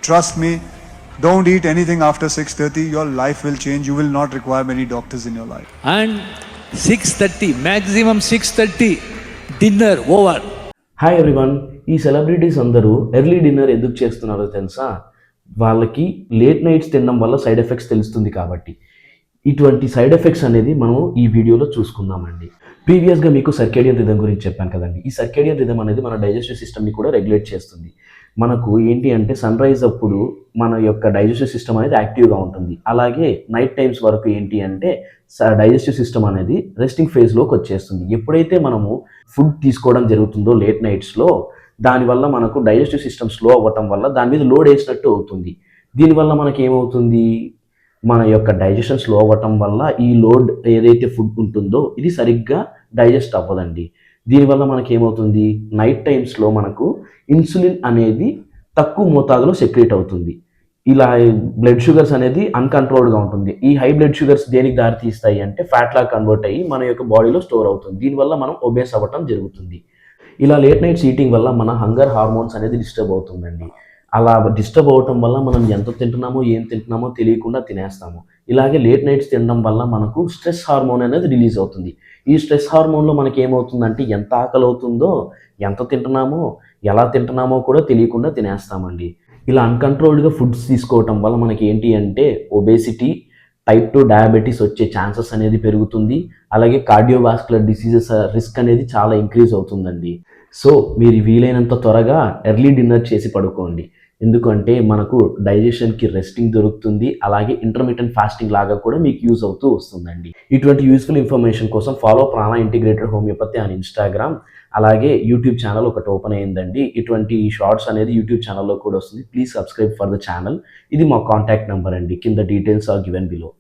Trust me, don't eat anything after 6:30. Your life will change. You will not require many doctors in your life. And 6:30, maximum 6:30, dinner over. Hi everyone. ఈ celebrities అందరూ early dinner ఎందుకు చేస్తున్నారో తెలుసా? వాళ్ళకి late nights తినడం వల్ల side effects తెలుస్తుంది కాబట్టి. ఇటువంటి సైడ్ ఎఫెక్ట్స్ అనేది మనం ఈ వీడియోలో చూసుకుందామండి. ప్రీవియస్గా మీకు సర్కేడియన్ రిథమ్ గురించి చెప్పాను కదండి. ఈ సర్కేడియన్ రిథమ్ అనేది మన డైజెస్టివ్ సిస్టమ్ని కూడా రెగ్యులేట్ చేస్తుంది. మనకు ఏంటి అంటే సన్ రైజ్ అప్పుడు మన యొక్క డైజెస్టివ్ సిస్టమ్ అనేది యాక్టివ్గా ఉంటుంది. అలాగే నైట్ టైమ్స్ వరకు ఏంటి అంటే డైజెస్టివ్ సిస్టమ్ అనేది రెస్టింగ్ ఫేజ్లోకి వచ్చేస్తుంది. ఎప్పుడైతే మనము ఫుడ్ తీసుకోవడం జరుగుతుందో లేట్ నైట్స్లో, దానివల్ల మనకు డైజెస్టివ్ సిస్టమ్ స్లో అవ్వటం వల్ల దాని మీద లోడ్ వేసినట్టు అవుతుంది. దీనివల్ల మనకి ఏమవుతుంది, మన యొక్క డైజెషన్ స్లో అవ్వటం వల్ల ఈ లోడ్ ఏదైతే ఫుడ్ ఉంటుందో ఇది సరిగ్గా డైజెస్ట్ అవ్వదండి. దీనివల్ల మనకి ఏమవుతుంది, నైట్ టైమ్స్లో మనకు ఇన్సులిన్ అనేది తక్కువ మోతాదులో సెక్రేట్ అవుతుంది. ఇలా బ్లడ్ షుగర్స్ అనేది అన్కంట్రోల్డ్గా ఉంటుంది. ఈ హై బ్లడ్ షుగర్స్ దేనికి దారి తీస్తాయి అంటే ఫ్యాట్ లాగా కన్వర్ట్ అయ్యి మన యొక్క బాడీలో స్టోర్ అవుతుంది. దీనివల్ల మనం ఒబేస్ అవ్వటం జరుగుతుంది. ఇలా లేట్ నైట్స్ ఈటింగ్ వల్ల మన హంగర్ హార్మోన్స్ అనేది డిస్టర్బ్ అవుతుందండి. అలా డిస్టర్బ్ అవ్వటం వల్ల మనం ఎంత తింటున్నామో ఏం తింటున్నామో తెలియకుండా తినేస్తాము. ఇలాగే లేట్ నైట్స్ తినడం వల్ల మనకు స్ట్రెస్ హార్మోన్ అనేది రిలీజ్ అవుతుంది. ఈ స్ట్రెస్ హార్మోన్లో మనకి ఏమవుతుందంటే ఎంత ఆకలి అవుతుందో, ఎంత తింటున్నామో, ఎలా తింటున్నామో కూడా తెలియకుండా తినేస్తామండి. ఇలా అన్కంట్రోల్డ్గా ఫుడ్స్ తీసుకోవటం వల్ల మనకి ఏంటి అంటే ఒబేసిటీ, టైప్ 2 డయాబెటీస్ వచ్చే ఛాన్సెస్ అనేది పెరుగుతుంది. అలాగే కార్డియోవాస్కులర్ డిసీజెస్ రిస్క్ అనేది చాలా ఇంక్రీజ్ అవుతుందండి. సో మీరు వీలైనంత త్వరగా ఎర్లీ డిన్నర్ చేసి పడుకోండి. ఎందుకంటే మనకు డైజెషన్కి రెస్టింగ్ దొరుకుతుంది. అలాగే ఇంటర్మీడియట్ ఫాస్టింగ్ లాగా కూడా మీకు యూజ్ అవుతూ వస్తుందండి. ఇటువంటి యూస్ఫుల్ ఇన్ఫర్మేషన్ కోసం ఫాలో ప్రాణ ఇంటిగ్రేటెడ్ హోమియోపతి అని ఇన్స్టాగ్రామ్, అలాగే యూట్యూబ్ ఛానల్ ఒకటి ఓపెన్ అయ్యిందండి. ఇటువంటి షార్ట్స్ అనేది యూట్యూబ్ ఛానల్లో కూడా వస్తుంది. Please subscribe for the channel. ఇది మా కాంటాక్ట్ నెంబర్ అండి. కింద డీటెయిల్స్ ఆర్ గివెన్ బిలో.